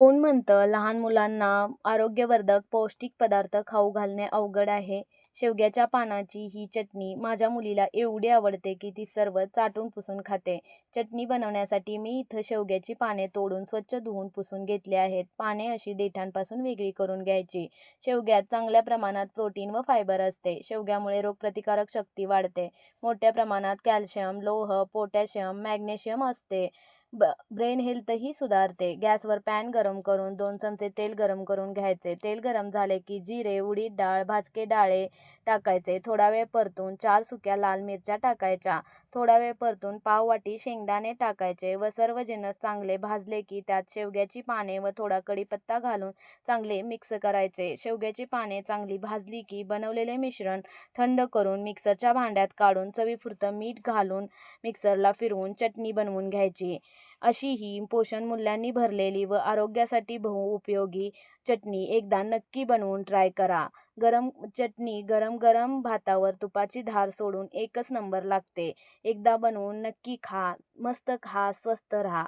कोण म्हणतं लहान मुलांना आरोग्यवर्धक पौष्टिक पदार्थ खाऊ घालणे अवघड आहे. शेवग्याच्या पानाची ही चटणी माझ्या मुलीला एवढी आवडते की ती सर्व चाटून पुसून खाते. चटणी बनवण्यासाठी मी इथं शेवग्याची पाने तोडून स्वच्छ धुवून पुसून घेतली आहेत. पाने अशी देठांपासून वेगळी करून घ्यायची. शेवग्यात चांगल्या प्रमाणात प्रोटीन व फायबर असते. शेवग्यामुळे रोगप्रतिकारक शक्ती वाढते. मोठ्या प्रमाणात कॅल्शियम, लोह, पोटॅशियम, मॅग्नेशियम असते. ब्रेन हेल्थही सुधारते. गॅसवर पॅन गरम करून 2 चमचे तेल गरम करून घ्यायचे. तेल गरम झाले की जिरे, उडीद डाळ, भाजके डाळे टाकायचे. थोडा वेळ परतून 4 सुक्या लाल मिरच्या टाकायच्या. थोडा वेळ परतून पाव वाटी शेंगदाणे टाकायचे व सर्व जिन्नस चांगले भाजले की त्यात शेवग्याची पाने व थोडा कढीपत्ता घालून चांगले मिक्स करायचे. शेवग्याची पाने चांगली भाजली की बनवलेले मिश्रण थंड करून मिक्सरच्या भांड्यात काढून चवीपुरतं मीठ घालून मिक्सरला फिरवून चटणी बनवून घ्यायची. अशी ही पोषणमूल्यांनी भरलेली व आरोग्यासाठी बहुउपयोगी चटणी एकदा नक्की बनवून ट्राय करा. चटणी गरम गरम भातावर तुपाची धार सोडून एकच नंबर लागते. एकदा बनवून नक्की खा. मस्त खा, स्वस्त राहा.